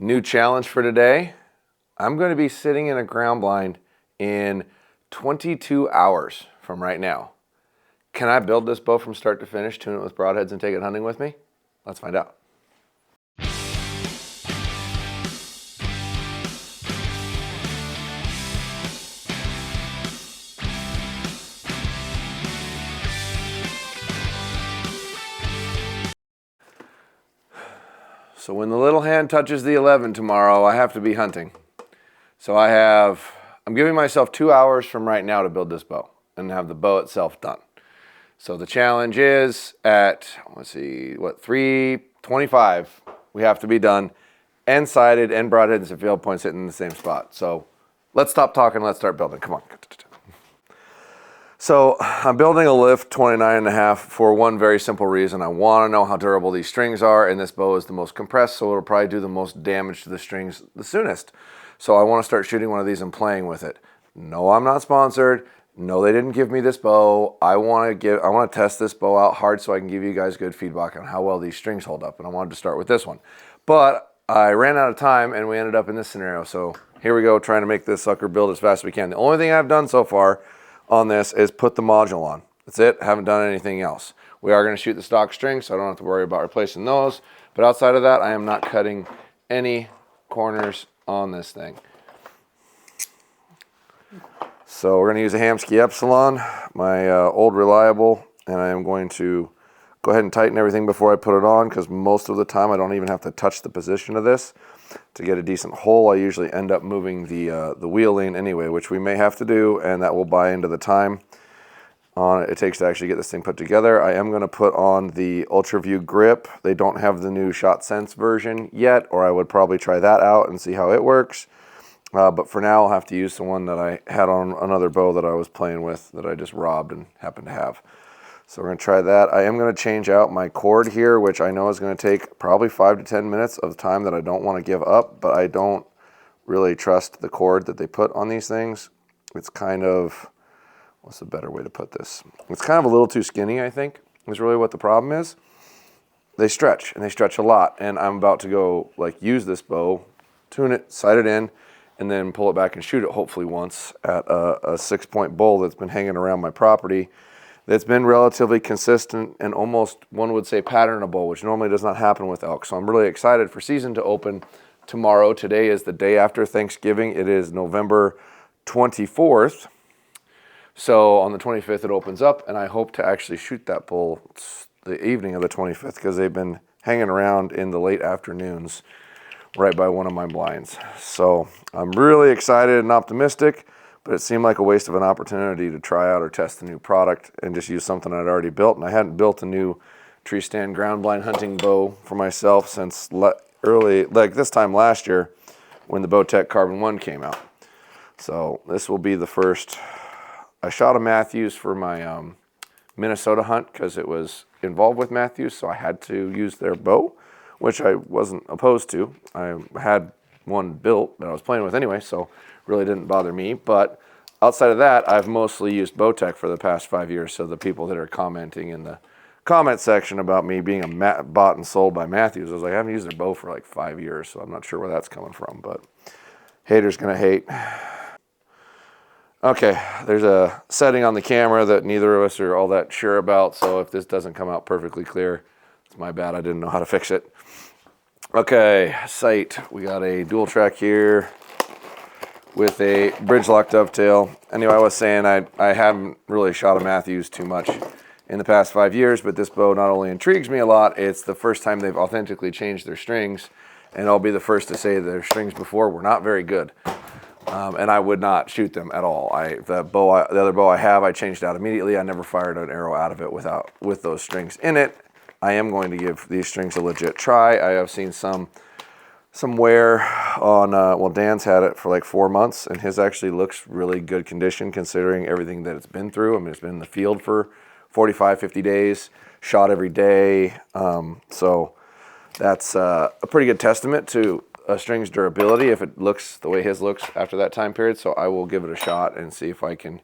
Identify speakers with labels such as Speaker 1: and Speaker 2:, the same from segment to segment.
Speaker 1: New challenge for today. I'm going to be sitting in a ground blind in 22 hours from right now. Can I build this bow from start to finish, tune it with broadheads, and take it hunting with me? Let's find out. So when the little hand touches the 11 tomorrow, I have to be hunting. So I'm giving myself 2 hours from right now to build this bow and have the bow itself done. So the challenge is at, let's see, 3:25, we have to be done, and sighted and broadheads and field points hitting in the same spot. So let's stop talking, let's start building, come on. So I'm building a lift 29.5 for one very simple reason. I want to know how durable these strings are, and this bow is the most compressed, so it'll probably do the most damage to the strings the soonest. So I want to start shooting one of these and playing with it. No, I'm not sponsored. No, they didn't give me this bow. I want to test this bow out hard so I can give you guys good feedback on how well these strings hold up, and I wanted to start with this one. But I ran out of time, and we ended up in this scenario. So here we go, trying to make this sucker build as fast as we can. The only thing I've done so far on this is put the module on. That's it. Haven't done anything else. We are going to shoot the stock strings, so I don't have to worry about replacing those. But outside of that, I am not cutting any corners on this thing. So we're going to use a Hamskea Epsilon, my old reliable, and I am going to go ahead and tighten everything before I put it on, because most of the time I don't even have to touch the position of this to get a decent hole. I usually end up moving the wheel lean anyway, which we may have to do, and that will buy into the time it takes to actually get this thing put together. I am going to put on the UltraView grip. They don't have the new Shot Sense version yet, or I would probably try that out and see how it works. But for now, I'll have to use the one that I had on another bow that I was playing with that I just robbed and happened to have. So we're going to try that. I am going to change out my cord here, which I know is going to take probably 5 to 10 minutes of time that I don't want to give up, but I don't really trust the cord that they put on these things. It's kind of, what's a better way to put this? It's kind of a little too skinny, I think, is really what the problem is. They stretch, and they stretch a lot, and I'm about to go use this bow, tune it, sight it in, and then pull it back and shoot it hopefully once at a 6-point bull that's been hanging around my property. That's been relatively consistent and almost, one would say, patternable, which normally does not happen with elk. So I'm really excited for season to open tomorrow. Today is the day after Thanksgiving. It is November 24th. So on the 25th it opens up, and I hope to actually shoot that bull the evening of the 25th, because they've been hanging around in the late afternoons right by one of my blinds. So I'm really excited and optimistic. But it seemed like a waste of an opportunity to try out or test a new product and just use something I'd already built. And I hadn't built a new tree stand ground blind hunting bow for myself since this time last year when the Bowtech Carbon 1 came out. So this will be the first. I shot a Mathews for my Minnesota hunt because it was involved with Mathews, so I had to use their bow, which I wasn't opposed to. I had one built that I was playing with anyway, so really didn't bother me. But outside of that, I've mostly used Bowtech for the past 5 years. So the people that are commenting in the comment section about me being bought and sold by Mathews, I was like, I haven't used their bow for 5 years, so I'm not sure where that's coming from. But haters gonna hate. Okay, there's a setting on the camera that neither of us are all that sure about. So if this doesn't come out perfectly clear, it's my bad. I didn't know how to fix it. Okay, sight. We got a dual track here with a bridge lock dovetail. Anyway, I was saying I haven't really shot a Mathews too much in the past 5 years, but this bow not only intrigues me a lot, it's the first time they've authentically changed their strings, and I'll be the first to say their strings before were not very good, and I would not shoot them at all. The other bow I have, I changed out immediately. I never fired an arrow out of it with those strings in it. I am going to give these strings a legit try. I have seen some wear on, Dan's had it for 4 months, and his actually looks really good condition considering everything that it's been through. I mean, it's been in the field for 45, 50 days, shot every day. So that's a pretty good testament to a string's durability if it looks the way his looks after that time period. So I will give it a shot and see if I can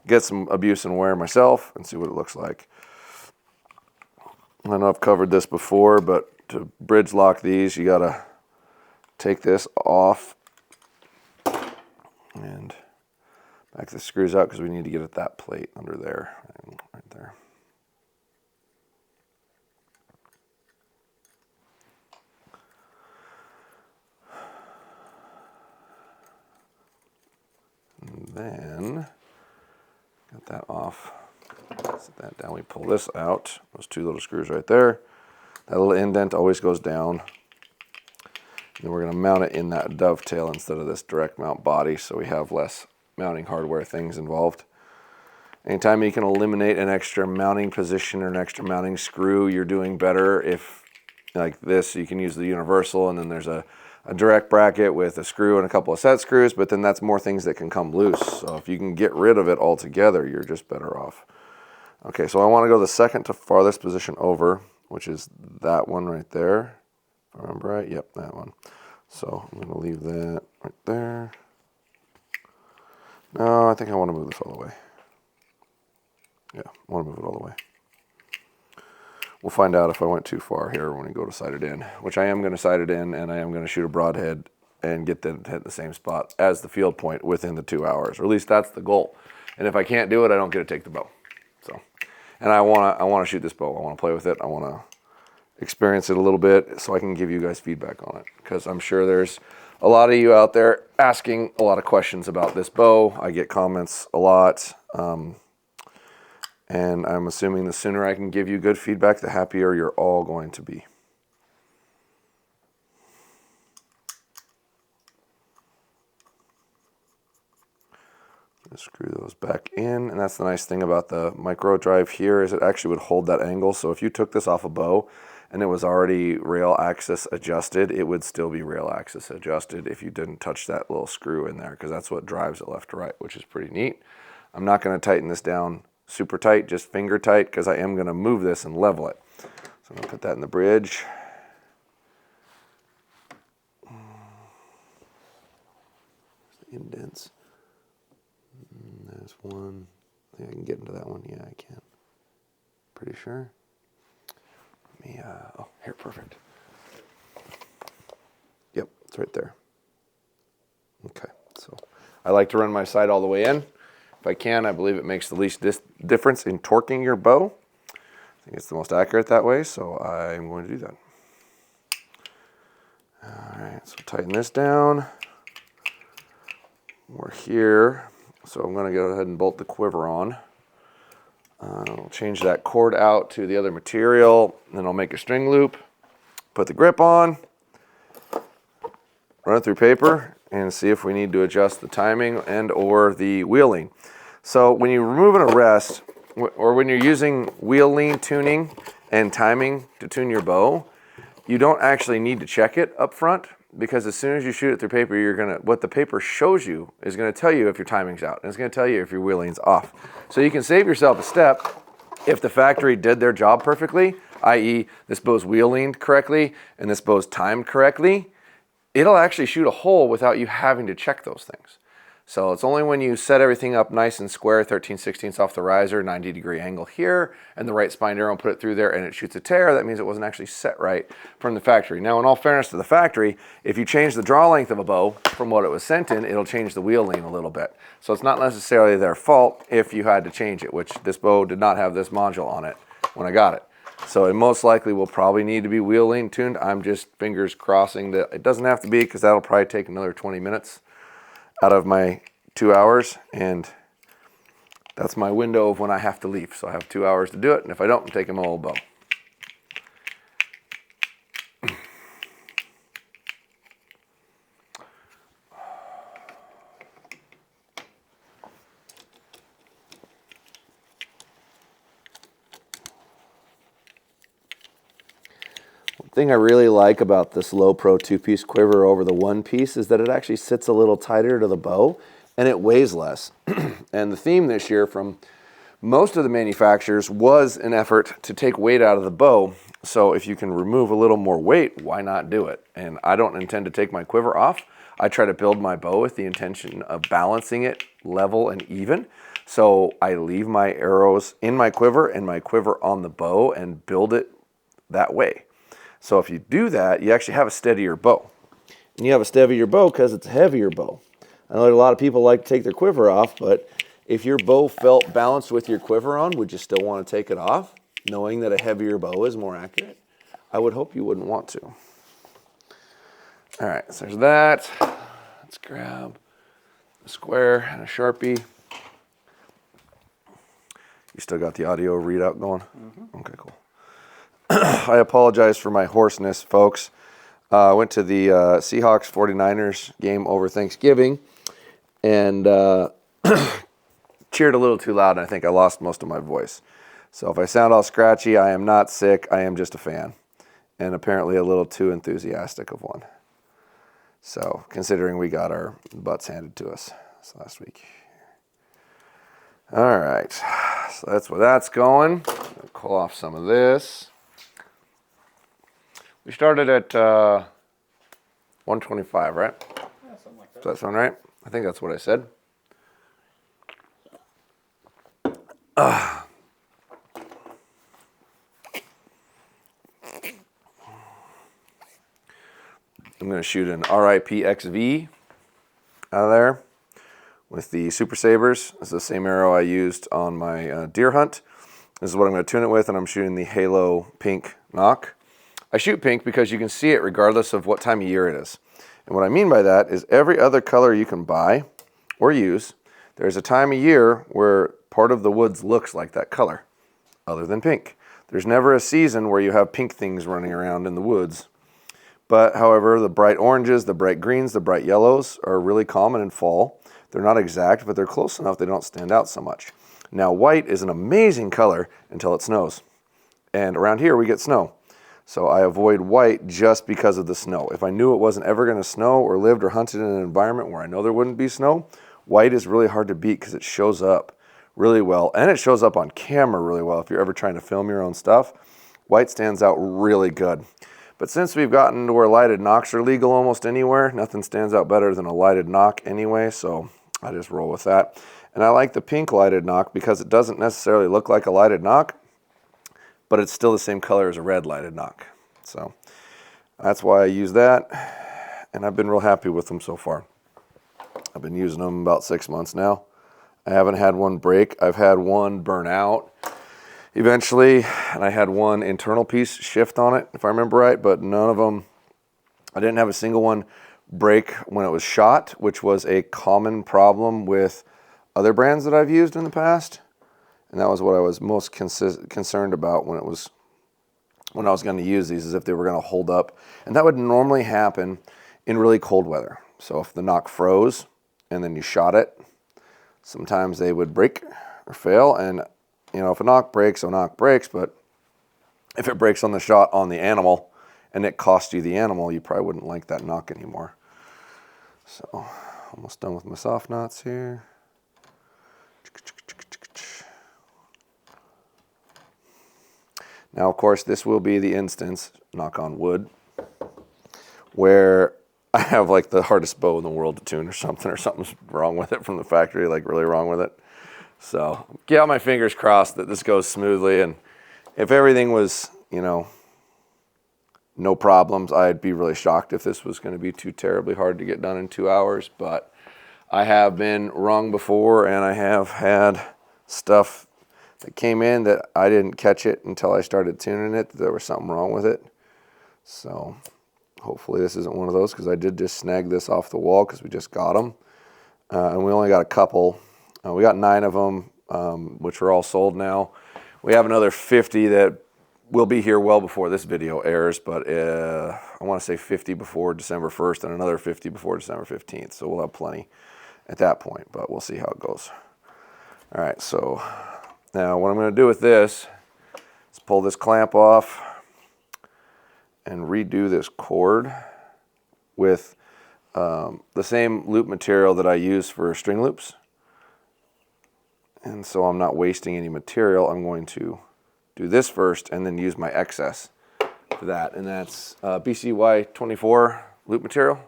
Speaker 1: get some abuse and wear myself and see what it looks like. I know I've covered this before, but to bridge lock these, you gotta take this off and back the screws out because we need to get at that plate under there, right there. And then, got that off. Set that down. We pull this out. Those two little screws right there. That little indent always goes down. And we're going to mount it in that dovetail instead of this direct mount body, so we have less mounting hardware things involved. Anytime you can eliminate an extra mounting position or an extra mounting screw, you're doing better. If, like this, you can use the universal, and then there's a direct bracket with a screw and a couple of set screws, but then that's more things that can come loose. So if you can get rid of it altogether, you're just better off. Okay, so I want to go the second to farthest position over, which is that one right there. If I remember right, yep, that one. So I'm going to leave that right there. No, I think I want to move this all the way. Yeah, I want to move it all the way. We'll find out if I went too far here when we go to sight it in, which I am going to sight it in, and I am going to shoot a broadhead and get them to hit the same spot as the field point within the 2 hours, or at least that's the goal. And if I can't do it, I don't get to take the bow. So, and I want to shoot this bow. I want to play with it. I want to experience it a little bit so I can give you guys feedback on it, because I'm sure there's a lot of you out there asking a lot of questions about this bow. I get comments a lot. And I'm assuming the sooner I can give you good feedback, the happier you're all going to be. Screw those back in, and that's the nice thing about the micro drive here is it actually would hold that angle. So if you took this off a bow and it was already rail axis adjusted, it would still be rail axis adjusted if you didn't touch that little screw in there, because that's what drives it left to right, which is pretty neat. I'm not going to tighten this down super tight, just finger tight, because I am going to move this and level it. So I'm going to put that in the bridge. There's the indents. There's one. I think I can get into that one. Yeah, I can. Pretty sure. Let me, oh, here, perfect. Yep, it's right there. Okay, so I like to run my sight all the way in. If I can, I believe it makes the least difference in torquing your bow. I think it's the most accurate that way, so I'm going to do that. All right, so tighten this down. We're here, so I'm going to go ahead and bolt the quiver on. I'll change that cord out to the other material, then I'll make a string loop, put the grip on, run it through paper, and see if we need to adjust the timing and or the wheel lean. So when you're removing a rest, or when you're using wheel lean tuning and timing to tune your bow, you don't actually need to check it up front, because as soon as you shoot it through paper, what the paper shows you is going to tell you if your timing's out, and it's going to tell you if your wheel lean's off. So you can save yourself a step if the factory did their job perfectly, i.e. this bow's wheel leaned correctly and this bow's timed correctly. It'll actually shoot a hole without you having to check those things. So it's only when you set everything up nice and square, 13/16 off the riser, 90-degree angle here, and the right spine arrow, and put it through there, and it shoots a tear, that means it wasn't actually set right from the factory. Now, in all fairness to the factory, if you change the draw length of a bow from what it was sent in, it'll change the wheel lean a little bit. So it's not necessarily their fault if you had to change it, which this bow did not have this module on it when I got it. So it most likely will probably need to be wheel lean tuned. I'm just fingers crossing that it doesn't have to be, because that'll probably take another 20 minutes out of my 2 hours, and that's my window of when I have to leave. So I have 2 hours to do it, and if I don't, I'm taking my old bow. The thing I really like about this Low Pro 2-piece quiver over the 1-piece is that it actually sits a little tighter to the bow and it weighs less. And the theme this year from most of the manufacturers was an effort to take weight out of the bow. So if you can remove a little more weight, why not do it? And I don't intend to take my quiver off. I try to build my bow with the intention of balancing it level and even. So I leave my arrows in my quiver and my quiver on the bow and build it that way. So if you do that, you actually have a steadier bow. and you have a steadier bow because it's a heavier bow. I know that a lot of people like to take their quiver off, but if your bow felt balanced with your quiver on, would you still want to take it off, knowing that a heavier bow is more accurate? I would hope you wouldn't want to. All right, so there's that. Let's grab a square and a Sharpie. You still got the audio readout going? Mm-hmm. Okay, cool. I apologize for my hoarseness, folks. I went to the Seahawks 49ers game over Thanksgiving and cheered a little too loud, and I think I lost most of my voice. So if I sound all scratchy, I am not sick. I am just a fan, and apparently a little too enthusiastic of one. So considering we got our butts handed to us this last week. All right, so that's where that's going. I'll call off some of this. We started at 125, right?
Speaker 2: Yeah, something like that.
Speaker 1: Does that sound right? I think that's what I said. I'm going to shoot an RIP-XV out of there with the Super Sabers. This is the same arrow I used on my deer hunt. This is what I'm going to tune it with, and I'm shooting the Halo Pink Nock. I shoot pink because you can see it regardless of what time of year it is. And what I mean by that is every other color you can buy or use, there's a time of year where part of the woods looks like that color, other than pink. There's never a season where you have pink things running around in the woods. But however, the bright oranges, the bright greens, the bright yellows are really common in fall. They're not exact, but they're close enough they don't stand out so much. Now white is an amazing color until it snows. And around here we get snow. So I avoid white just because of the snow. If I knew it wasn't ever going to snow or lived or hunted in an environment where I know there wouldn't be snow, white is really hard to beat because it shows up really well. And it shows up on camera really well. If you're ever trying to film your own stuff, white stands out really good. But since we've gotten to where lighted nocks are legal almost anywhere, nothing stands out better than a lighted nock anyway, so I just roll with that. And I like the pink lighted nock because it doesn't necessarily look like a lighted nock, but it's still the same color as a red lighted nock. So that's why I use that, and I've been real happy with them so far. I've been using them about 6 months now. I haven't had one break. I've had one burn out eventually, and I had one internal piece shift on it, if I remember right, but none of them, I didn't have a single one break when it was shot, which was a common problem with other brands that I've used in the past. And that was what I was most concerned about when I was going to use these, is if they were going to hold up. And that would normally happen in really cold weather. So if the nock froze and then you shot it, sometimes they would break or fail. And you know, if a nock breaks, a nock breaks, but if it breaks on the shot on the animal and it cost you the animal, you probably wouldn't like that nock anymore. So, almost done with my soft knots here. Now, of course, this will be the instance, knock on wood, where I have like the hardest bow in the world to tune or something's wrong with it from the factory, like really wrong with it. So, get my fingers crossed that this goes smoothly, and if everything was, you know, no problems, I'd be really shocked if this was going to be too terribly hard to get done in 2 hours, but I have been wrong before, and I have had stuff that came in that I didn't catch it until I started tuning it, that there was something wrong with it. So, hopefully this isn't one of those, because I did just snag this off the wall because we just got them, and we only got a couple. We got 9 of them, which are all sold now. We have another 50 that will be here well before this video airs, but I want to say 50 before December 1st and another 50 before December 15th. So we'll have plenty at that point, but we'll see how it goes. All right, so now what I'm going to do with this is pull this clamp off and redo this cord with the same loop material that I use for string loops. And so I'm not wasting any material. I'm going to do this first and then use my excess for that. And that's BCY 24 loop material.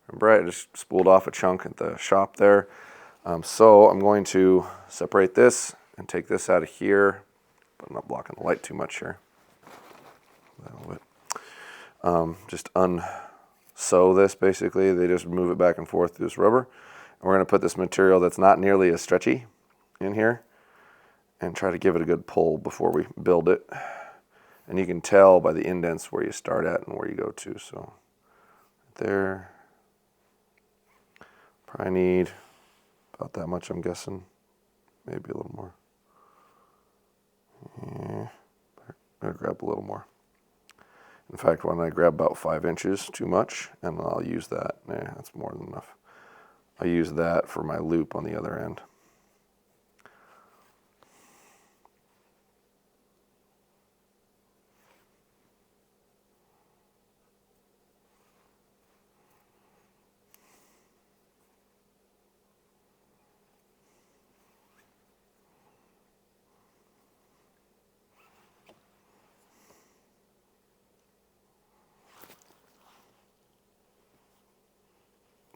Speaker 1: Remember, I just spooled off a chunk at the shop there. So I'm going to separate this and take this out of here, but I'm not blocking the light too much here. Just sew this basically. They just move it back and forth through this rubber. And we're going to put this material that's not nearly as stretchy in here and try to give it a good pull before we build it. And you can tell by the indents where you start at and where you go to. So there, probably need about that much, I'm guessing. Maybe a little more. Yeah, I'll grab a little more. In fact, when I grab about 5 inches too much, and I'll use that. Nah, that's more than enough. I use that for my loop on the other end.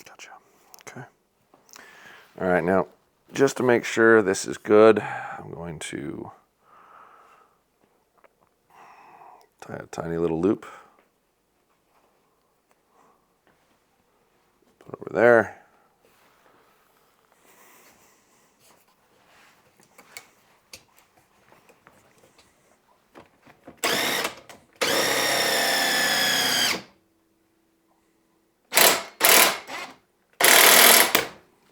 Speaker 1: Gotcha. Okay. All right, now, just to make sure this is good, I'm going to tie a tiny little loop. Put it over there.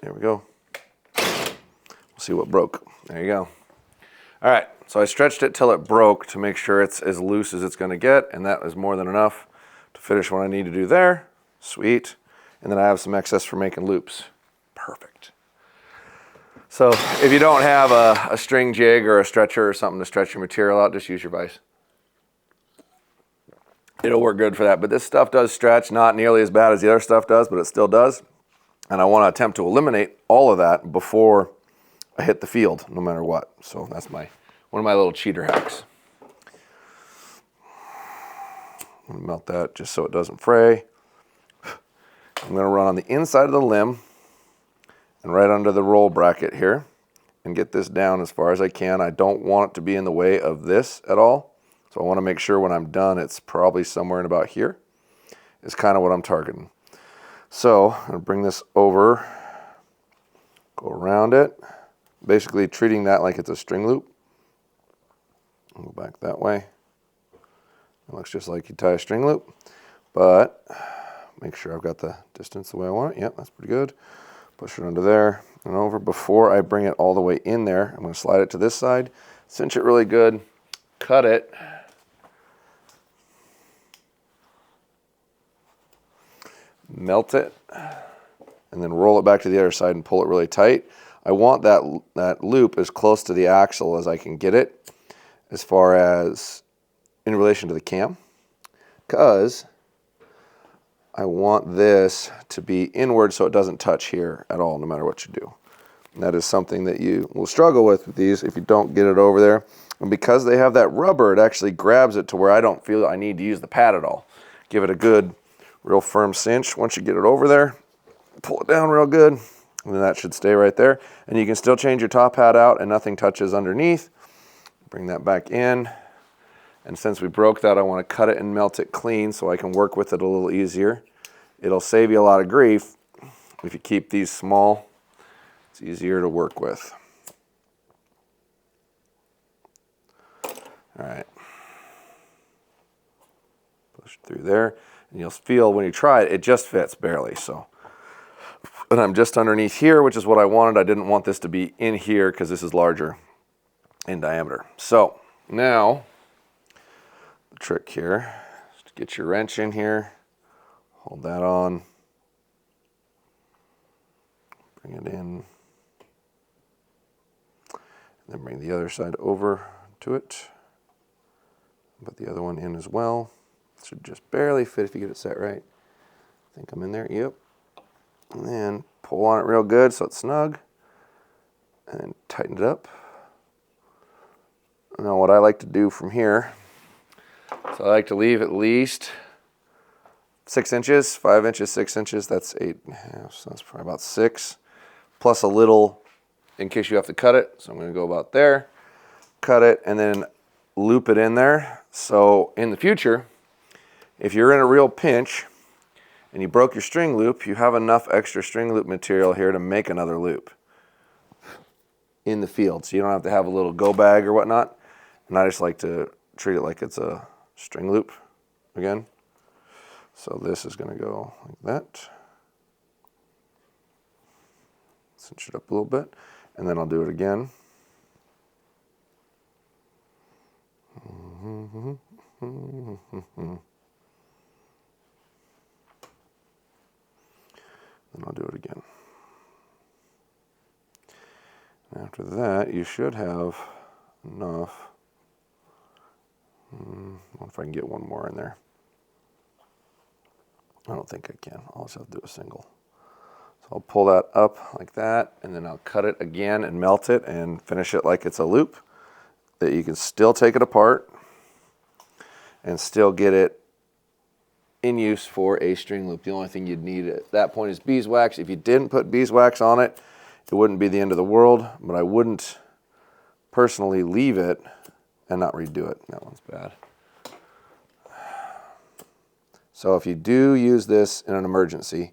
Speaker 1: There we go. We'll see what broke. There you go. All right, so I stretched it till it broke to make sure it's as loose as it's going to get, and that is more than enough to finish what I need to do there. Sweet. And then I have some excess for making loops. Perfect. So if you don't have a string jig or a stretcher or something to stretch your material out, just use your vise. It'll work good for that. But this stuff does stretch, not nearly as bad as the other stuff does, but it still does. And I want to attempt to eliminate all of that before I hit the field, no matter what. So that's one of my little cheater hacks. I'm gonna melt that just so it doesn't fray. I'm gonna run on the inside of the limb and right under the roll bracket here and get this down as far as I can. I don't want it to be in the way of this at all. So I want to make sure when I'm done, it's probably somewhere in about here is kind of what I'm targeting. So I'm gonna bring this over, go around it, basically treating that like it's a string loop. I'll go back that way. It looks just like you tie a string loop, but make sure I've got the distance the way I want it. Yep, that's pretty good. Push it under there and over. Before I bring it all the way in there, I'm going to slide it to this side, cinch it really good, cut it, melt it, and then roll it back to the other side and pull it really tight. I want that loop as close to the axle as I can get it as far as in relation to the cam, because I want this to be inward so it doesn't touch here at all, no matter what you do. And that is something that you will struggle with these if you don't get it over there. And because they have that rubber, it actually grabs it to where I don't feel I need to use the pad at all. Give it a good, real firm cinch. Once you get it over there, pull it down real good, and then that should stay right there. And you can still change your top hat out and nothing touches underneath. Bring that back in. And since we broke that, I want to cut it and melt it clean so I can work with it a little easier. It'll save you a lot of grief if you keep these small. It's easier to work with. All right. Push through there. And you'll feel when you try it, it just fits barely. So, and I'm just underneath here, which is what I wanted. I didn't want this to be in here because this is larger in diameter. So now, the trick here is to get your wrench in here, hold that on, bring it in, and then bring the other side over to it. Put the other one in as well. It should just barely fit if you get it set right. I think I'm in there, yep. And then pull on it real good so it's snug, and then tighten it up. Now what I like to do from here, so I like to leave at least 6 inches, 5 inches, 6 inches, that's 8.5, so that's probably about 6, plus a little in case you have to cut it. So I'm gonna go about there, cut it, and then loop it in there. So in the future, if you're in a real pinch and you broke your string loop, you have enough extra string loop material here to make another loop in the field. So you don't have to have a little go bag or whatnot. And I just like to treat it like it's a string loop again. So this is going to go like that. Cinch it up a little bit, and then I'll do it again. Then I'll do it again. After that, you should have enough. I wonder if I can get one more in there. I don't think I can. I'll just have to do a single. So I'll pull that up like that, and then I'll cut it again and melt it and finish it like it's a loop that you can still take it apart and still get it in use for a string loop. The only thing you'd need at that point is beeswax. If you didn't put beeswax on it, it wouldn't be the end of the world, but I wouldn't personally leave it and not redo it. That one's bad. So if you do use this in an emergency,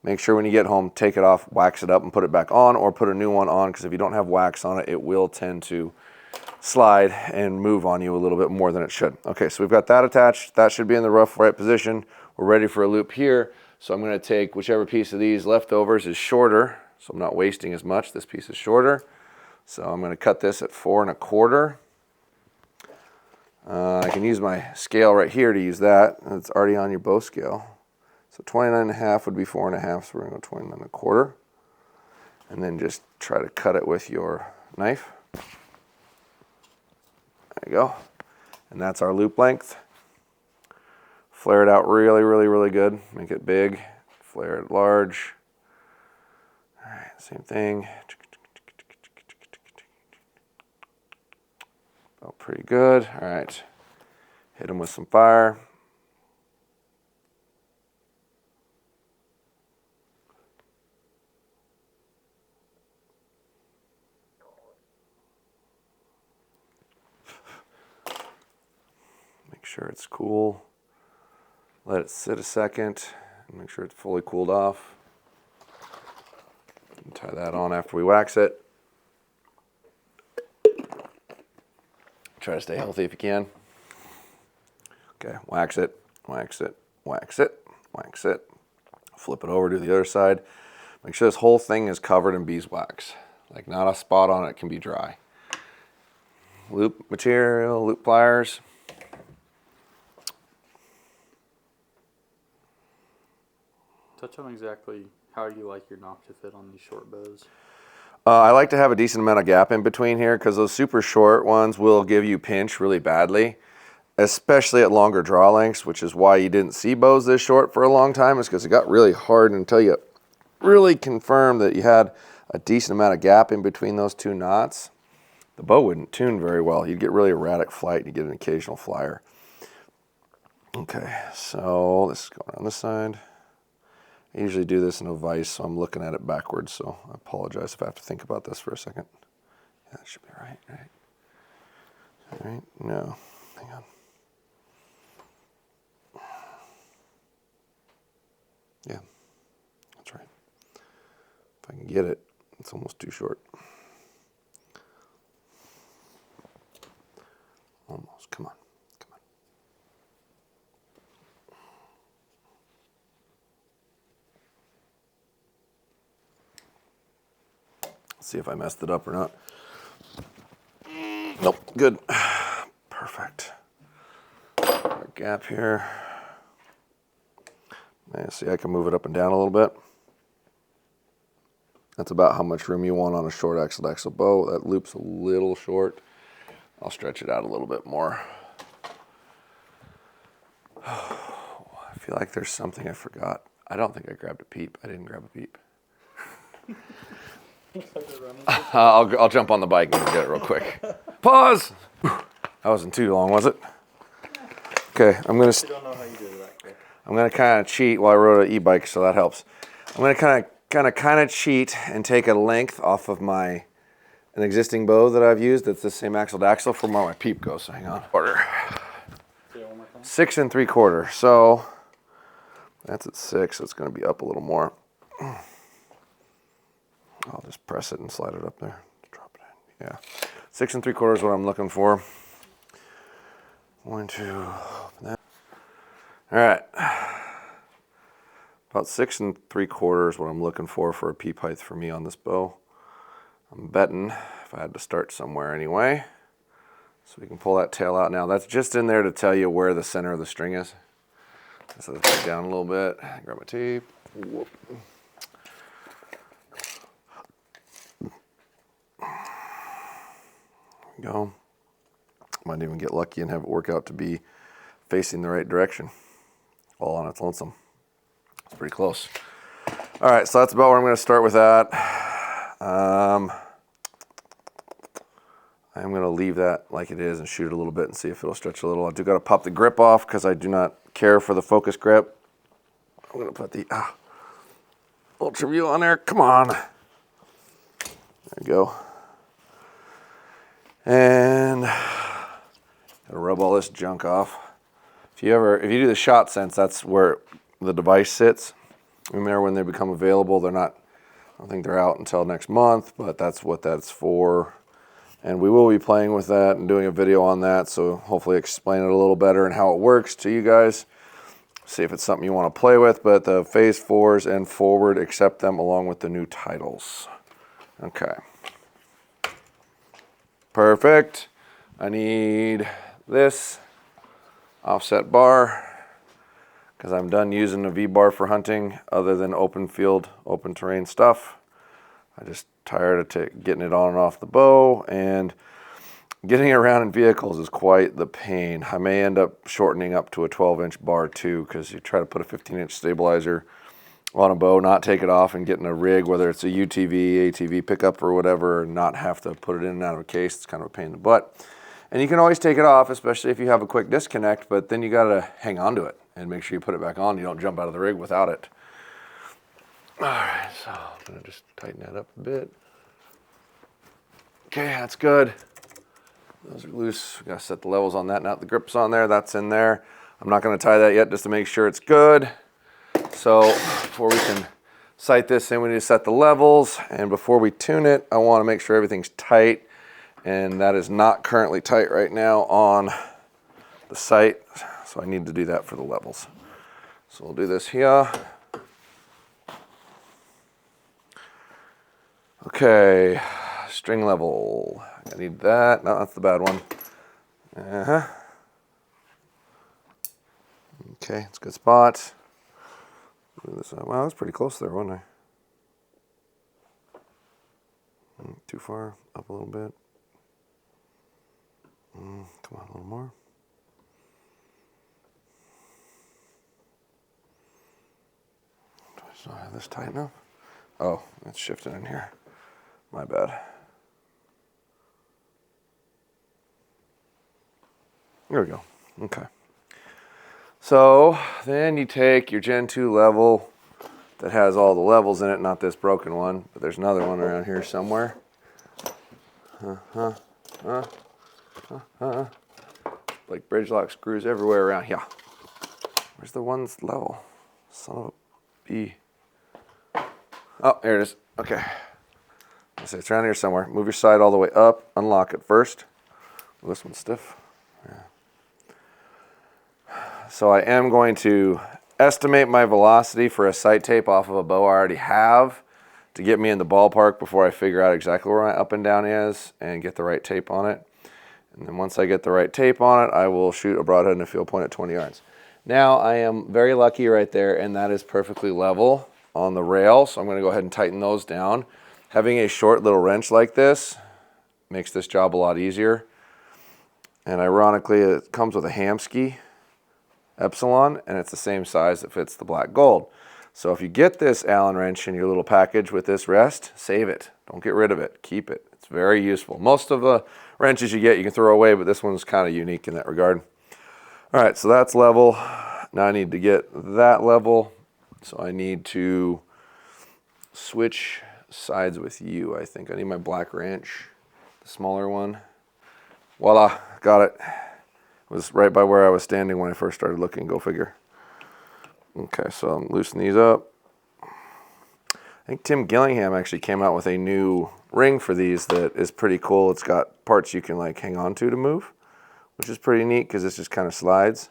Speaker 1: make sure when you get home, take it off, wax it up, and put it back on, or put a new one on, because if you don't have wax on it, it will tend to slide and move on you a little bit more than it should. Okay, so we've got that attached. That should be in the rough right position. We're ready for a loop here. So I'm going to take whichever piece of these leftovers is shorter, so I'm not wasting as much. This piece is shorter. So I'm going to cut this at 4 1/4. I can use my scale right here to use that. It's already on your bow scale. So 29.5 would be 4 1/2, so we're going to go 29 1/4. And then just try to cut it with your knife. There you go. And that's our loop length. Flare it out really, really, really good. Make it big. Flare it large. All right, same thing. Oh, pretty good. All right. Hit them with some fire. Make sure it's cool. Let it sit a second and make sure it's fully cooled off. And tie that on after we wax it. Try to stay healthy if you can. Okay, wax it, wax it, wax it, wax it. Flip it over to the other side. Make sure this whole thing is covered in beeswax. Like not a spot on it can be dry. Loop material, loop pliers.
Speaker 2: Touch on exactly how you like your knock to fit on these short bows.
Speaker 1: I like to have a decent amount of gap in between here because those super short ones will give you pinch really badly, especially at longer draw lengths, which is why you didn't see bows this short for a long time, is because it got really hard until you really confirmed that you had a decent amount of gap in between those two knots. The bow wouldn't tune very well. You'd get really erratic flight and you get an occasional flyer. Okay, so let's go around this side. I usually do this in a vise, so I'm looking at it backwards, so I apologize if I have to think about this for a second. Yeah, that should be right, right? All right, no, hang on. Yeah, that's right. If I can get it, it's almost too short. Almost, come on. See if I messed it up or not. Nope, good. Perfect. Gap here. Yeah, see, I can move it up and down a little bit. That's about how much room you want on a short axle-to-axle bow. That loop's a little short. I'll stretch it out a little bit more. I feel like there's something I forgot. I don't think I grabbed a Peep. I didn't grab a Peep. I'll jump on the bike and get it real quick. Pause! That wasn't too long, was it? Okay, I'm gonna kind of cheat. Well, I rode an e-bike, so that helps. I'm gonna kind of cheat and take a length off of an existing bow that I've used. That's the same axle to axle from where my Peep goes. So hang on. Order. 6 3/4. So That's at 6, so it's going to be up a little more. I'll just press it and slide it up there. Drop it in. Yeah. 6 3/4 is what I'm looking for. Going to open that. All right. About 6 3/4 is what I'm looking for a peep height for me on this bow. I'm betting if I had to start somewhere anyway. So we can pull that tail out now. That's just in there to tell you where the center of the string is. So let's back down a little bit. Grab my tape. Whoop. There we go. Might even get lucky and have it work out to be facing the right direction, all on its lonesome. It's pretty close. All right, so that's about where I'm going to start with that. I'm going to leave that like it is and shoot it a little bit and see if it'll stretch a little. I do got to pop the grip off because I do not care for the focus grip. I'm going to put the Ultra View on there. Come on. There we go. And gotta rub all this junk off. If you do the shot sense, that's where the device sits. In there when they become available, they're not, I don't think they're out until next month, but that's what that's for. And we will be playing with that and doing a video on that, so hopefully explain it a little better and how it works to you guys. See if it's something you want to play with, but the phase 4s and forward, accept them along with the new titles. Okay. Perfect. I need this offset bar because I'm done using a V-bar for hunting other than open field, open terrain stuff. I just tired of getting it on and off the bow, and getting around in vehicles is quite the pain. I may end up shortening up to a 12-inch bar too, because you try to put a 15-inch stabilizer on a bow, not take it off and get in a rig, whether it's a UTV, ATV pickup or whatever, and not have to put it in and out of a case. It's kind of a pain in the butt. And you can always take it off, especially if you have a quick disconnect, but then you got to hang on to it and make sure you put it back on. You don't jump out of the rig without it. All right, so I'm going to just tighten that up a bit. Okay, that's good. Those are loose. We got to set the levels on that. Now the grip's on there, that's in there. I'm not going to tie that yet just to make sure it's good. So before we can sight this in, we need to set the levels. And before we tune it, I want to make sure everything's tight. And that is not currently tight right now on the sight. So I need to do that for the levels. So we'll do this here. Okay, string level. I need that. No, that's the bad one. Okay, it's a good spot. Wow, that's pretty close there, wasn't I? Too far, up a little bit. Come on, a little more. Do I still have this tight enough? Oh, it's shifting in here. My bad. There we go. Okay. So then you take your Gen 2 level that has all the levels in it, not this broken one, but there's another one around here somewhere. Like bridge lock screws everywhere around here. Where's the one that's level? Son of a bee. Oh, here it is. Okay. So it's around here somewhere. Move your side all the way up. Unlock it first. Well, this one's stiff. Yeah. So I am going to estimate my velocity for a sight tape off of a bow I already have to get me in the ballpark before I figure out exactly where my up and down is and get the right tape on it. And then once I get the right tape on it, I will shoot a broadhead in a field point at 20 yards. Now I am very lucky right there, and that is perfectly level on the rail. So I'm going to go ahead and tighten those down. Having a short little wrench like this makes this job a lot easier. And ironically, it comes with a Hamskea Epsilon, and it's the same size that fits the black gold. So if you get this Allen wrench in your little package with this rest, save it. Don't get rid of it. Keep it. It's very useful. Most of the wrenches you get you can throw away, but this one's kind of unique in that regard. All right, so that's level. Now I need to get that level. So I need to switch sides with you, I think. I need my black wrench, the smaller one. Voila, got it. It was right by where I was standing when I first started looking, go figure. Okay, so I'm loosening these up. I think Tim Gillingham actually came out with a new ring for these that is pretty cool. It's got parts you can like hang on to move, which is pretty neat because this just kind of slides.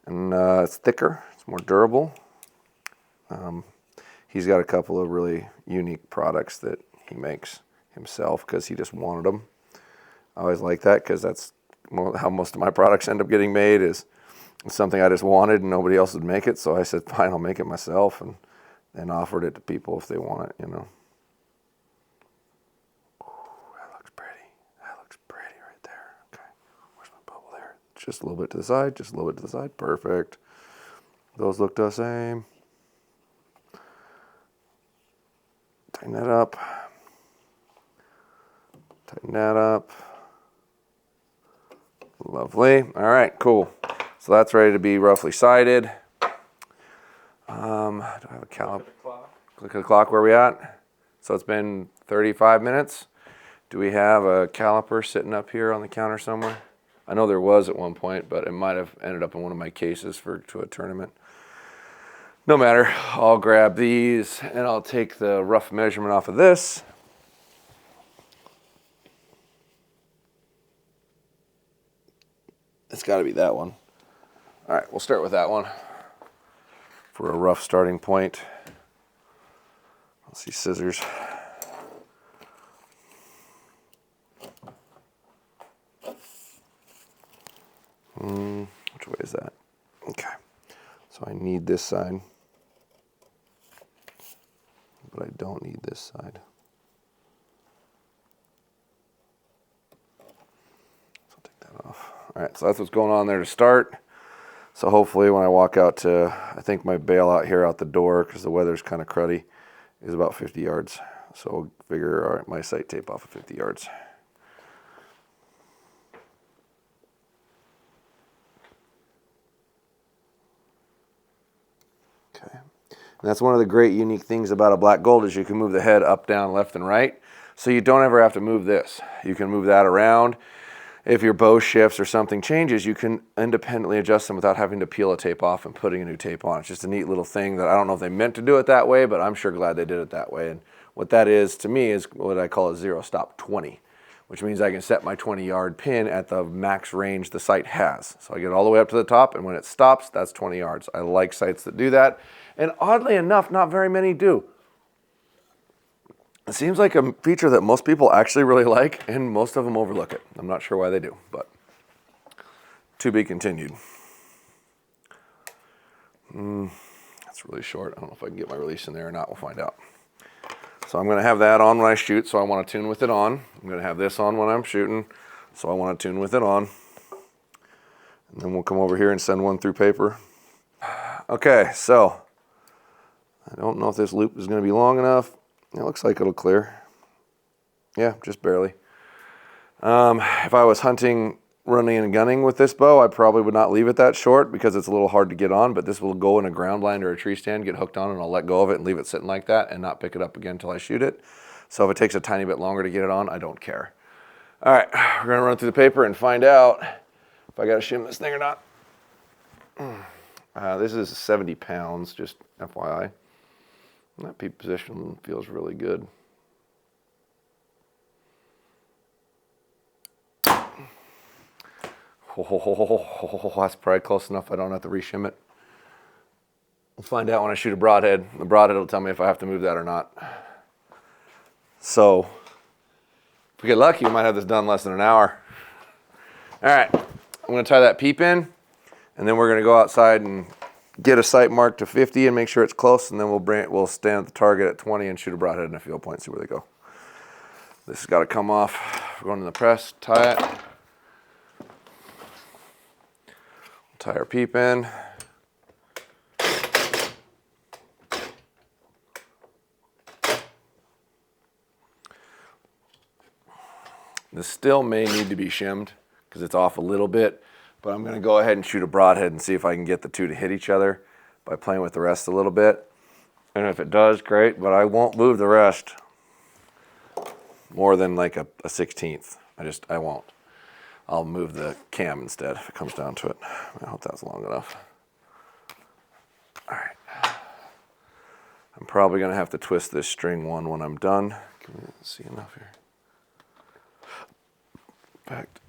Speaker 1: And it's thicker, it's more durable. He's got a couple of really unique products that he makes himself because he just wanted them. I always like that because that's how most of my products end up getting made, is something I just wanted and nobody else would make it. So I said, fine, I'll make it myself, and then offered it to people if they want it, you know. Ooh, that looks pretty. That looks pretty right there. Okay, where's my bubble there? Just a little bit to the side, just a little bit to the side. Perfect. Those look the same. Tighten that up. Tighten that up. Lovely. All right, cool. So that's ready to be roughly sided. Do I have a caliper? Look at the clock. Where are we at? So it's been 35 minutes. Do we have a caliper sitting up here on the counter somewhere? I know there was at one point, but it might have ended up in one of my cases to a tournament. No matter. I'll grab these and I'll take the rough measurement off of this. It's got to be that one. All right, we'll start with that one for a rough starting point. Let's see, scissors. Which way is that? Okay, so I need this side, but I don't need this side. So I'll take that off. All right, so that's what's going on there to start. So hopefully when I walk out to, I think my bailout here out the door, because the weather's kind of cruddy, is about 50 yards. So we'll figure, all right, my sight tape off of 50 yards. Okay. And that's one of the great unique things about a black gold is you can move the head up, down, left, and right. So you don't ever have to move this. You can move that around. If your bow shifts or something changes, you can independently adjust them without having to peel a tape off and putting a new tape on. It's just a neat little thing that I don't know if they meant to do it that way, but I'm sure glad they did it that way. And what that is to me is what I call a zero stop 20, which means I can set my 20-yard pin at the max range the sight has. So I get all the way up to the top, and when it stops, that's 20 yards. I like sights that do that. And oddly enough, not very many do. It seems like a feature that most people actually really like, and most of them overlook it. I'm not sure why they do, but to be continued. That's really short. I don't know if I can get my release in there or not. We'll find out. So I'm going to have that on when I shoot, so I want to tune with it on. I'm going to have this on when I'm shooting, so I want to tune with it on. And then we'll come over here and send one through paper. Okay, so I don't know if this loop is going to be long enough. It looks like it'll clear. Yeah, just barely. If I was hunting, running, and gunning with this bow, I probably would not leave it that short because it's a little hard to get on, but this will go in a ground blind or a tree stand, get hooked on, and I'll let go of it and leave it sitting like that and not pick it up again until I shoot it. So if it takes a tiny bit longer to get it on, I don't care. All right, we're going to run through the paper and find out if I got to shim this thing or not. This is 70 pounds, just FYI. That peep position feels really good. That's probably close enough I don't have to reshim it. We'll find out when I shoot a broadhead. The broadhead will tell me if I have to move that or not. So, if we get lucky, we might have this done in less than an hour. All right, I'm going to tie that peep in, and then we're going to go outside and get a sight mark to 50 and make sure it's close, and then we'll stand at the target at 20 and shoot a broadhead in a field point, see where they go. This has got to come off. We're going to the press, tie it. Tie our peep in. This still may need to be shimmed because it's off a little bit. But I'm going to go ahead and shoot a broadhead and see if I can get the two to hit each other by playing with the rest a little bit. And if it does, great, but I won't move the rest more than like a 16th. I won't. I'll move the cam instead if it comes down to it. I hope that's long enough. Probably gonna have to twist this string one when I'm done. Can we see enough here? In fact,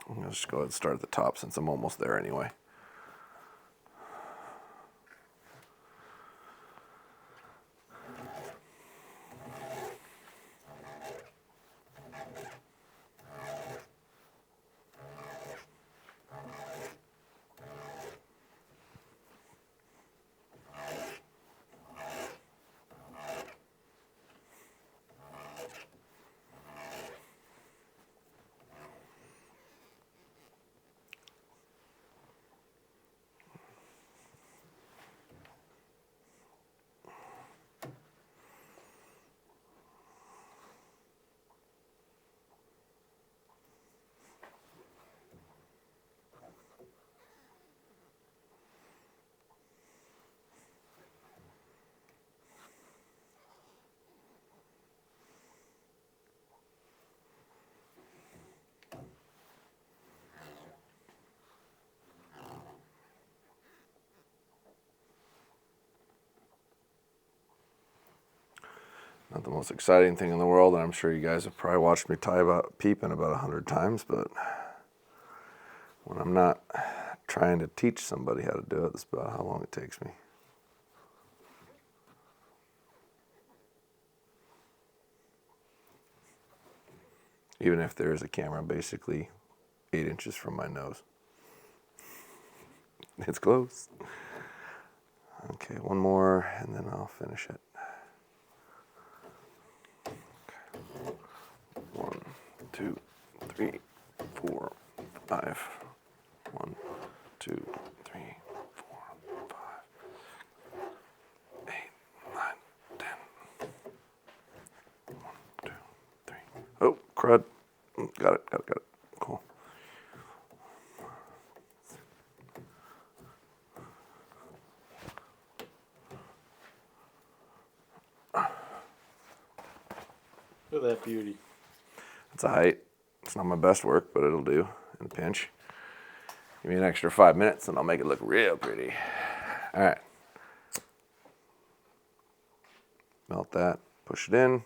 Speaker 1: I'll just go ahead and start at the top since I'm almost there anyway. Not the most exciting thing in the world, and I'm sure you guys have probably watched me tie about Peeping about 100 times, but when I'm not trying to teach somebody how to do it, that's about how long it takes me. Even if there is a camera basically 8 inches from my nose. It's close. Okay, one more, and then I'll finish it. 1, 2, 3, 4, 5. 1, 2, 3, 4, 5, 8, 9, 10. 1, 2, 3. Oh, crud. Got it. Cool.
Speaker 2: Look at that beauty.
Speaker 1: It's a height. It's not my best work, but it'll do in a pinch. Give me an extra 5 minutes and I'll make it look real pretty. All right. Melt that, push it in.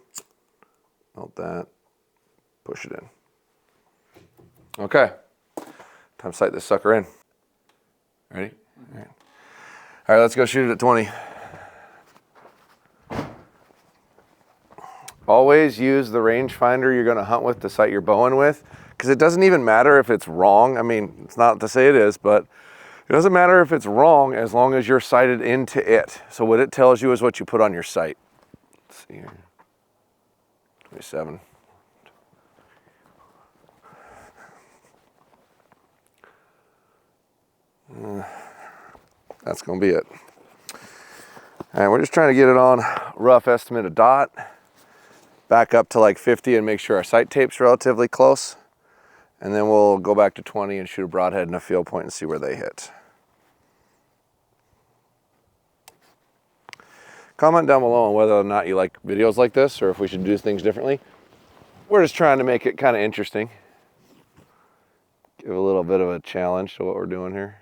Speaker 1: Melt that, push it in. Okay. Time to sight this sucker in. Ready? All right. All right, let's go shoot it at 20. Always use the rangefinder you're going to hunt with to sight your bow in with, because it doesn't even matter if it's wrong. I mean, it's not to say it is, but it doesn't matter if it's wrong as long as you're sighted into it. So what it tells you is what you put on your sight. Let's see here. 27. That's going to be it. All right, we're just trying to get it on rough estimate a dot. Back up to like 50 and make sure our sight tape's relatively close. And then we'll go back to 20 and shoot a broadhead and a field point and see where they hit. Comment down below on whether or not you like videos like this or if we should do things differently. We're just trying to make it kind of interesting. Give a little bit of a challenge to what we're doing here.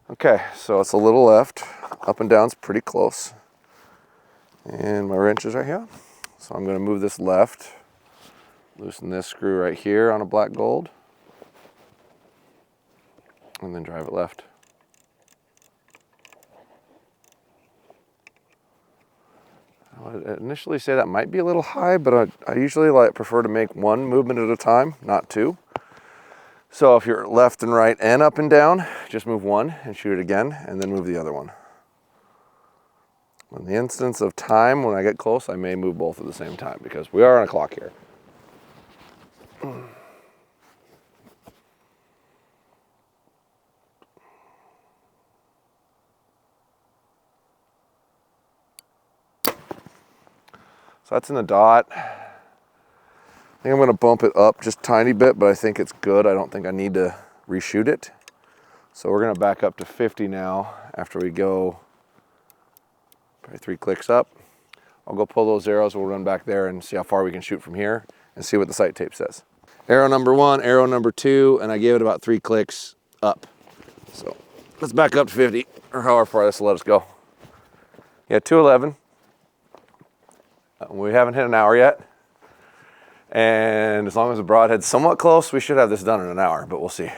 Speaker 1: Okay, so it's a little left. Up and down's pretty close. And my wrench is right here. So I'm going to move this left. Loosen this screw right here on a black gold. And then drive it left. I would initially say that might be a little high, but I usually prefer to make one movement at a time, not two. So if you're left and right and up and down, just move one and shoot it again, and then move the other one. In the instance of time, when I get close, I may move both at the same time because we are on a clock here. So that's in the dot. I think I'm going to bump it up just a tiny bit, but I think it's good. I don't think I need to reshoot it. So we're going to back up to 50 now after we go probably 3 clicks up. I'll go pull those arrows. We'll run back there and see how far we can shoot from here. and see what the sight tape says. Arrow number 1, arrow number 2, and I gave it about 3 clicks up. So let's back up to 50, or however far this will let us go. Yeah, 211. We haven't hit an hour yet. And as long as the broadhead's somewhat close, we should have this done in an hour, but we'll see. All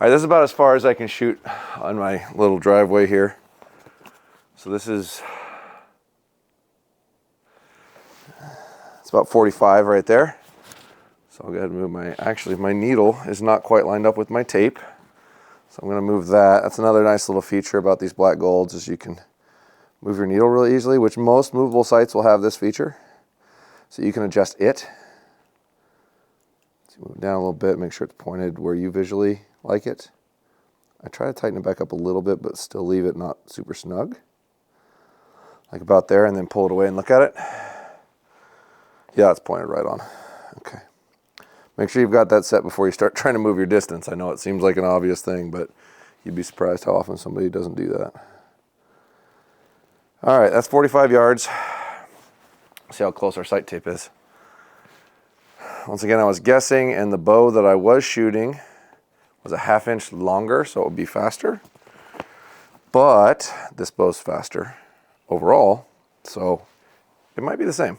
Speaker 1: right, this is about as far as I can shoot on my little driveway here. So this is, it's about 45 right there. So I'll go ahead and move my, actually my needle is not quite lined up with my tape. So I'm gonna move that. That's another nice little feature about these black golds is you can move your needle really easily, which most movable sights will have this feature. So you can adjust it. So move it down a little bit, make sure it's pointed where you visually like it. I try to tighten it back up a little bit, but still leave it not super snug. Like about there, and then pull it away and look at it. Yeah, it's pointed right on. Okay. Make sure you've got that set before you start trying to move your distance. I know it seems like an obvious thing, but you'd be surprised how often somebody doesn't do that. All right, that's 45 yards. See how close our sight tape is. Once again, I was guessing, and the bow that I was shooting was a 1/2 inch longer, so it would be faster. But this bow's faster overall, so it might be the same.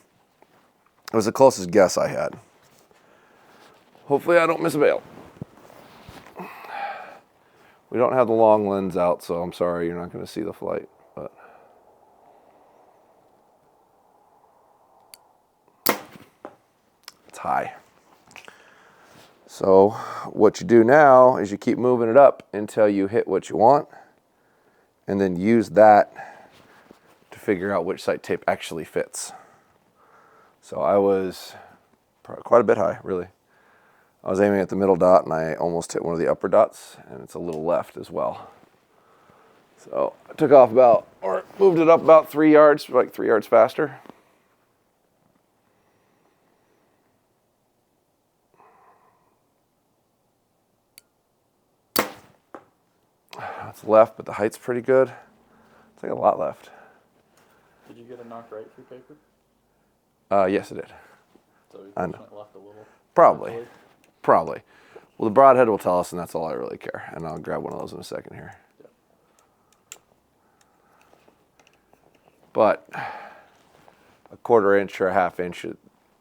Speaker 1: It was the closest guess I had. Hopefully I don't miss a bail. We don't have the long lens out, so I'm sorry you're not going to see the flight. But it's high. So what you do now is you keep moving it up until you hit what you want, and then use that to figure out which sight tape actually fits. So I was quite a bit high, really. I was aiming at the middle dot, and I almost hit one of the upper dots, and it's a little left as well. So I took off about, or moved it up about 3 yards, like 3 yards faster. It's left, but the height's pretty good. It's like a lot left.
Speaker 2: Did you get a knock right through paper?
Speaker 1: Yes, it did.
Speaker 2: So you
Speaker 1: I know.
Speaker 2: left a little.
Speaker 1: Probably.
Speaker 2: Actually.
Speaker 1: Probably. Well, the broadhead will tell us, and that's all I really care. And I'll grab one of those in a second here.
Speaker 2: Yep.
Speaker 1: But a 1/4 inch or a 1/2 inch at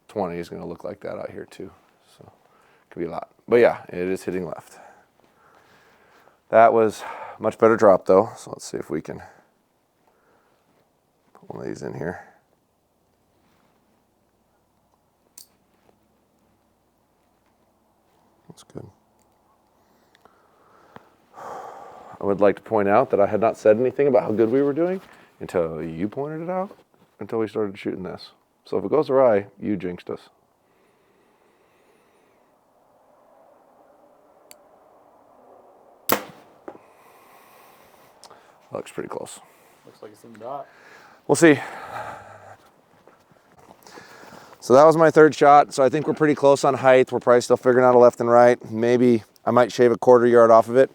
Speaker 1: 20 is going to look like that out here too. So it could be a lot. But yeah, it is hitting left. That was a much better drop though. So let's see if we can put one of these in here. That's good. I would like to point out that I had not said anything about how good we were doing until you pointed it out, until we started shooting this. So if it goes awry, you jinxed us. Looks pretty close.
Speaker 2: Looks like it's in the dot.
Speaker 1: We'll see. So that was my 3rd shot. So I think we're pretty close on height. We're probably still figuring out a left and right. Maybe I might shave a 1/4 yard off of it.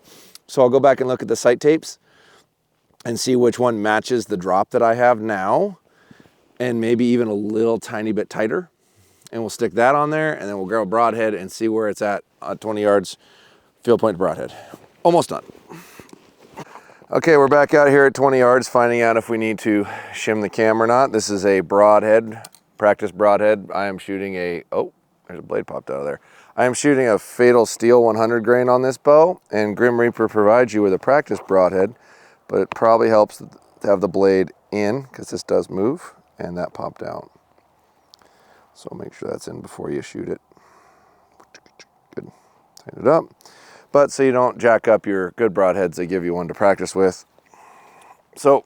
Speaker 1: So I'll go back and look at the sight tapes and see which one matches the drop that I have now, and maybe even a little tiny bit tighter. And we'll stick that on there, and then we'll grab a broadhead and see where it's at 20 yards, field point to broadhead. Almost done. Okay, we're back out here at 20 yards, finding out if we need to shim the cam or not. This is a broadhead, practice broadhead. I am shooting a, oh, there's a blade popped out of there. I am shooting a Fatal Steel 100 grain on this bow, and Grim Reaper provides you with a practice broadhead, but it probably helps to have the blade in, because this does move, and that popped out. So make sure that's in before you shoot it. Good, tighten it up. But so you don't jack up your good broadheads, they give you one to practice with. So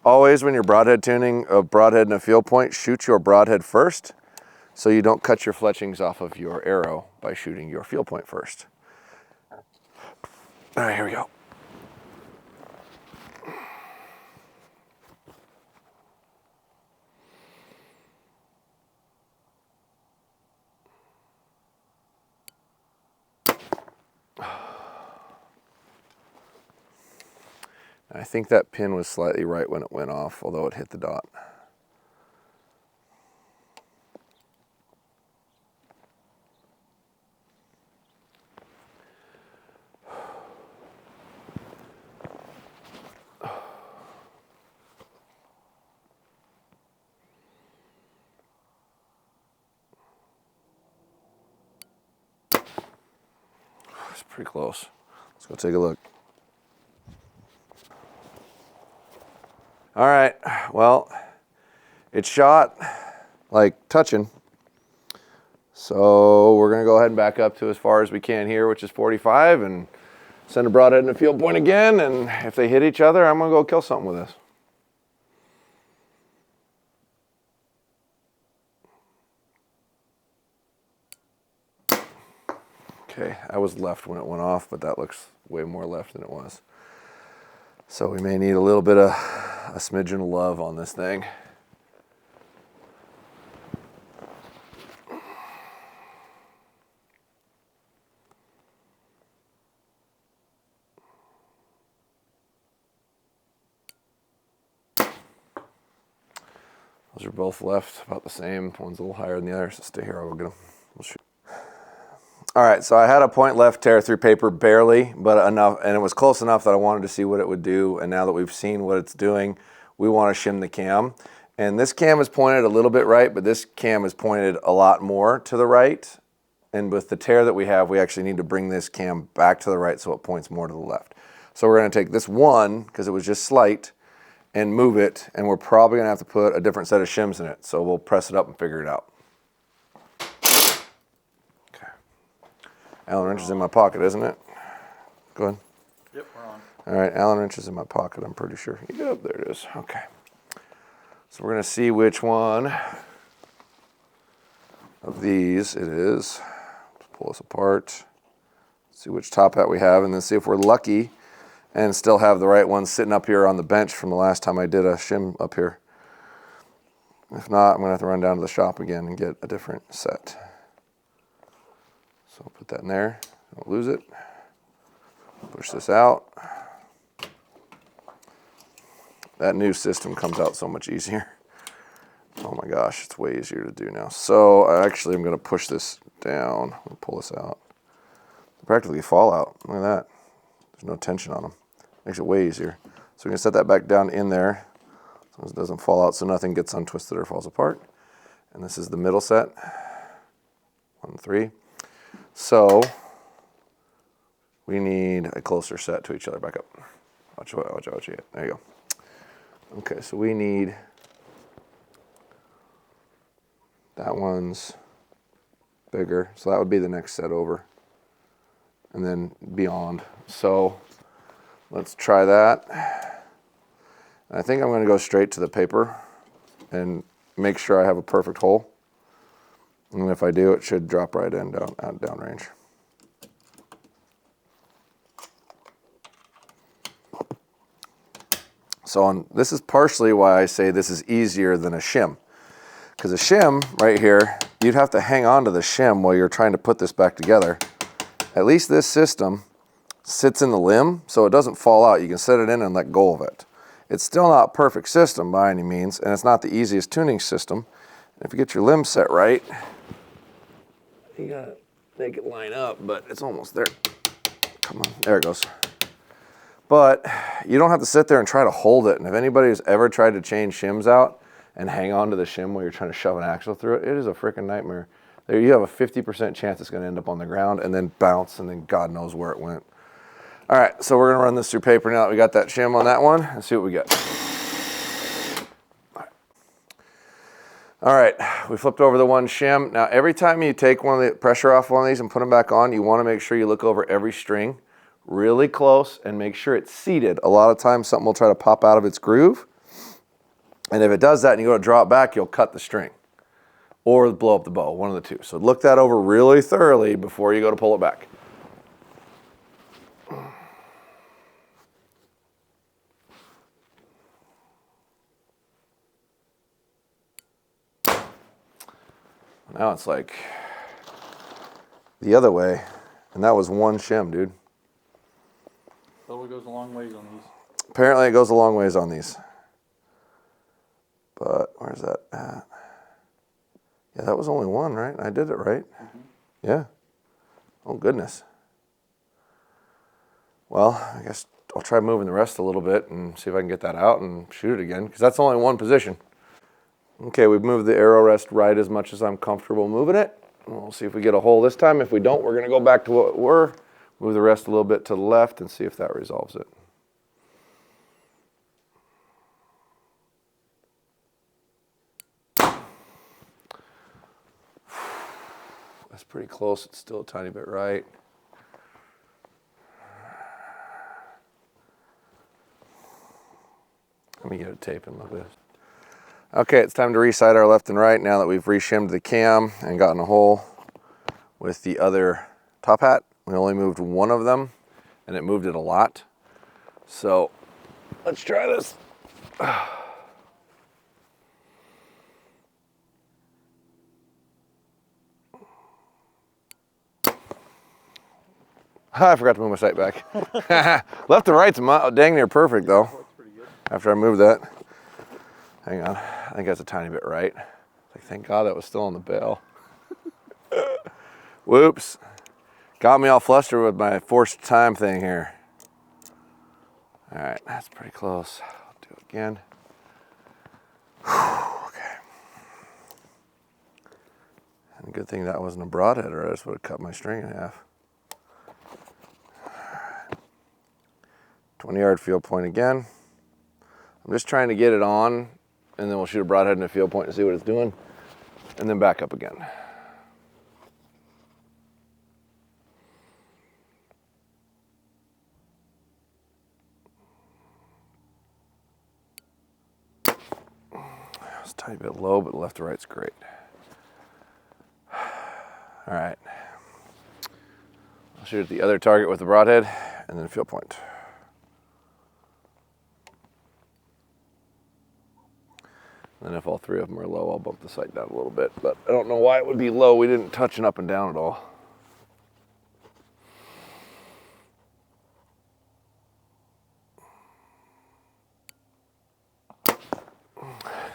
Speaker 1: always when you're broadhead tuning a broadhead and a field point, shoot your broadhead first, so you don't cut your fletchings off of your arrow by shooting your field point first. All right, here we go. I think that pin was slightly right when it went off, although it hit the dot. Pretty close. Let's go take a look. All right, well, it's shot like touching. So we're gonna go ahead and back up to as far as we can here, which is 45, and send a broadhead in the field point again, and if they hit each other, I'm gonna go kill something with this. Okay, I was left when it went off, but that looks way more left than it was. So we may need a little bit of a smidgen of love on this thing. Those are both left about the same. One's a little higher than the other, so stay here, I'll go get them. We'll shoot. All right, so I had a point left tear through paper barely, but enough, and it was close enough that I wanted to see what it would do, and now that we've seen what it's doing, we want to shim the cam. And this cam is pointed a little bit right, but this cam is pointed a lot more to the right, and with the tear that we have, we actually need to bring this cam back to the right so it points more to the left. So we're going to take this one, because it was just slight, and move it, and we're probably going to have to put a different set of shims in it, so we'll press it up and figure it out. Allen wrench is in my pocket, isn't it? Go ahead.
Speaker 2: Yep, we're on.
Speaker 1: All right, Allen wrench is in my pocket, I'm pretty sure. Yep, there it is. Okay. So we're going to see which one of these it is. Let's pull this apart. See which top hat we have, and then see if we're lucky and still have the right one sitting up here on the bench from the last time I did a shim up here. If not, I'm going to have to run down to the shop again and get a different set. So put that in there, don't lose it. Push this out. That new system comes out so much easier. Oh my gosh, it's way easier to do now. So actually I'm gonna push this down, I'll pull this out. Practically Fallout, look at that. There's no tension on them. Makes it way easier. So we're gonna set that back down in there so it doesn't fall out so nothing gets untwisted or falls apart. And this is the middle set, 1, 3. So we need a closer set to each other. Back up. Watch out, watch out, watch out. There you go. Okay, so we need, that one's bigger, so that would be the next set over, and then beyond. So let's try that. And I think I'm going to go straight to the paper and make sure I have a perfect hole. And if I do, it should drop right in downrange. So this is partially why I say this is easier than a shim. Because a shim right here, you'd have to hang on to the shim while you're trying to put this back together. At least this system sits in the limb, so it doesn't fall out. You can set it in and let go of it. It's still not a perfect system by any means, and it's not the easiest tuning system. If you get your limb set right, you gotta make it line up, but it's almost there. Come on, there it goes. But you don't have to sit there and try to hold it. And if anybody's ever tried to change shims out and hang on to the shim while you're trying to shove an axle through it, it is a freaking nightmare. There you have a 50% chance it's gonna end up on the ground and then bounce, and then God knows where it went. All right, so we're gonna run this through paper now that we got that shim on that one and see what we get. All right, we flipped over the one shim. Now, every time you take one of the pressure off one of these and put them back on, you wanna make sure you look over every string really close and make sure it's seated. A lot of times something will try to pop out of its groove. And if it does that and you go to draw it back, you'll cut the string or blow up the bow, one of the two. So look that over really thoroughly before you go to pull it back. Now it's like the other way, and that was one shim, dude.
Speaker 2: So it goes a long ways on these.
Speaker 1: Apparently it goes a long ways on these. But where's that at? Yeah, that was only one, right? I did it right. Mm-hmm. Yeah. Oh, goodness. Well, I guess I'll try moving the rest a little bit and see if I can get that out and shoot it again, because that's only one position. Okay, we've moved the arrow rest right as much as I'm comfortable moving it. We'll see if we get a hole this time. If we don't, we're going to go back to what we're Move the rest a little bit to the left and see if that resolves it. That's pretty close. It's still a tiny bit right. Let me get a tape and look at this. Okay, it's time to resight our left and right now that we've reshimmed the cam and gotten a hole with the other top hat. We only moved one of them and it moved it a lot. So let's try this. I forgot to move my sight back. Left and right's dang near perfect though. After I moved that. Hang on, I think that's a tiny bit right. Like, thank God that was still on the bail. Whoops. Got me all flustered with my forced time thing here. All right, that's pretty close. I'll do it again. Okay. And good thing that wasn't a broadhead or I just would have cut my string in half. 20-yard field point again. I'm just trying to get it on, and then we'll shoot a broadhead in a field point and see what it's doing, and then back up again. It's a tiny bit low, but left to right's great. All right. I'll shoot at the other target with the broadhead, and then field point. And if all three of them are low, I'll bump the sight down a little bit. But I don't know why it would be low. We didn't touch it up and down at all.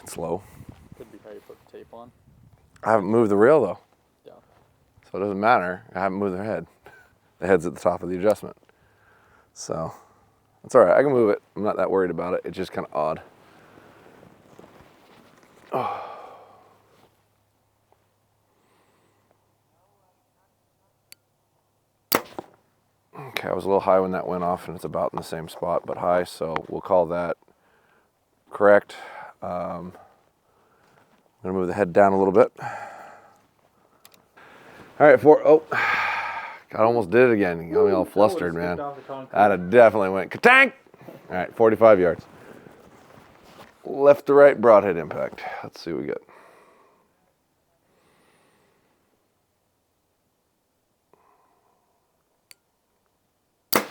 Speaker 1: It's low.
Speaker 2: Could be how you put the tape on.
Speaker 1: I haven't moved the rail though.
Speaker 2: Yeah.
Speaker 1: So it doesn't matter. I haven't moved the head. The head's at the top of the adjustment. So that's all right. I can move it. I'm not that worried about it. It's just kind of odd. Oh. Okay, I was a little high when that went off, and it's about in the same spot, but high, so we'll call that correct. I'm gonna move the head down a little bit. All right, God, almost did it again. You got me all flustered, man. That definitely went ka-tank. All right, 45 yards. Left to right broadhead impact. Let's see what we get. I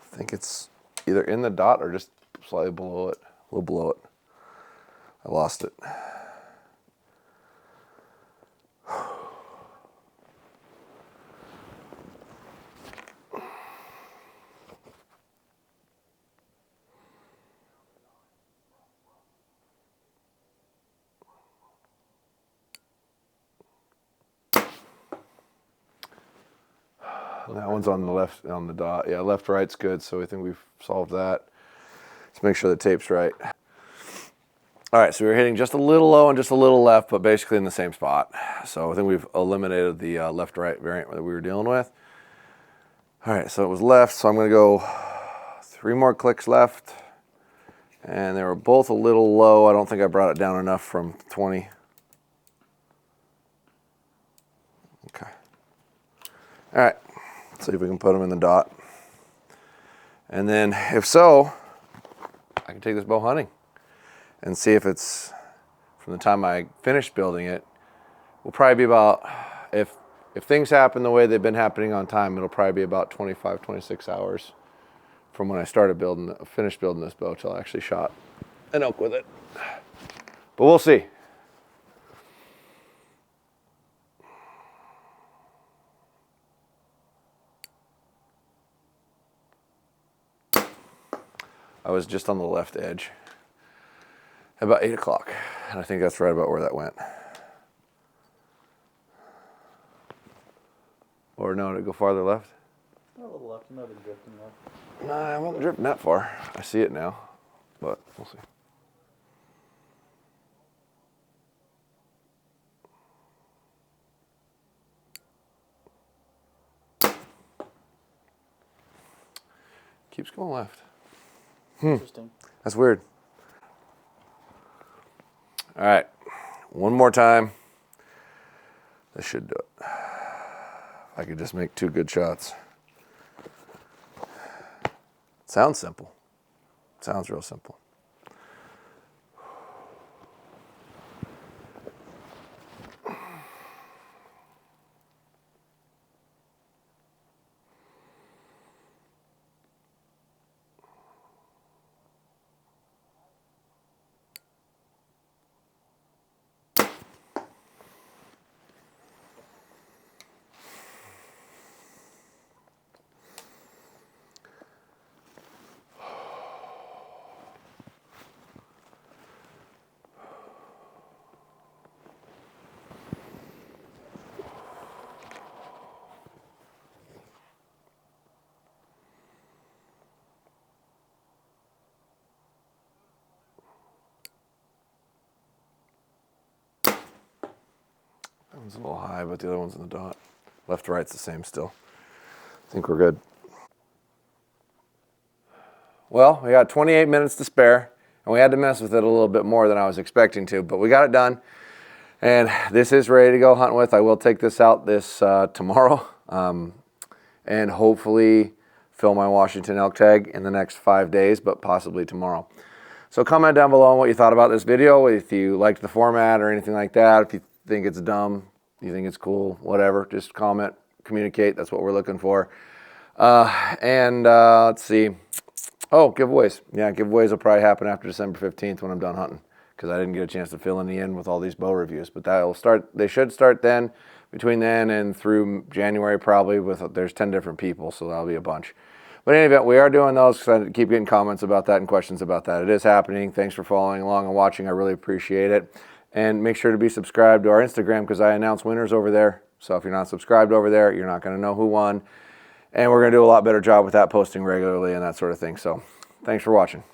Speaker 1: think it's either in the dot or just slightly below it, a little below it. I lost it. That one's on the left, on the dot. Yeah, left, right's good, so I think we've solved that. Let's make sure the tape's right. All right, so we're hitting just a little low and just a little left, but basically in the same spot. So I think we've eliminated the left-right variant that we were dealing with. All right, so it was left, so I'm gonna go 3 more clicks left. And they were both a little low. I don't think I brought it down enough from 20. Okay. All right. See if we can put them in the dot. And then if so, I can take this bow hunting and see if it's, from the time I finish building it, will probably be about, if things happen the way they've been happening on time, it'll probably be about 25, 26 hours from when I started finished building this bow till I actually shot an elk with it. But we'll see. I was just on the left edge about 8 o'clock, and I think that's right about where that went. Or no, did it go farther left?
Speaker 2: A little left, another drifting left.
Speaker 1: No, I wasn't drifting that far. I see it now, but we'll see. keeps going left.
Speaker 2: Interesting.
Speaker 1: That's weird. All right, one more time. This should do it. If I could just make 2 good shots. Sounds simple. Sounds real simple. That one's a little high, but the other one's in the dot. Left to right's the same still. I think we're good. Well, we got 28 minutes to spare, and we had to mess with it a little bit more than I was expecting to, but we got it done. And this is ready to go hunting with. I will take this out this tomorrow, and hopefully fill my Washington elk tag in the next 5 days, but possibly tomorrow. So comment down below on what you thought about this video, if you liked the format or anything like that, if you think it's dumb, you think it's cool, whatever, just comment, communicate, that's what we're looking for. Let's see. Oh, giveaways. Yeah, giveaways will probably happen after December 15th when I'm done hunting, because I didn't get a chance to fill in the end with all these bow reviews. But that'll start, they should start then, between then and through January probably, there's 10 different people, so that'll be a bunch. But in any event, we are doing those because I keep getting comments about that and questions about that. It is happening. Thanks for following along and watching. I really appreciate it. And make sure to be subscribed to our Instagram because I announce winners over there. So if you're not subscribed over there, you're not going to know who won. And we're going to do a lot better job with that, posting regularly and that sort of thing. So thanks for watching.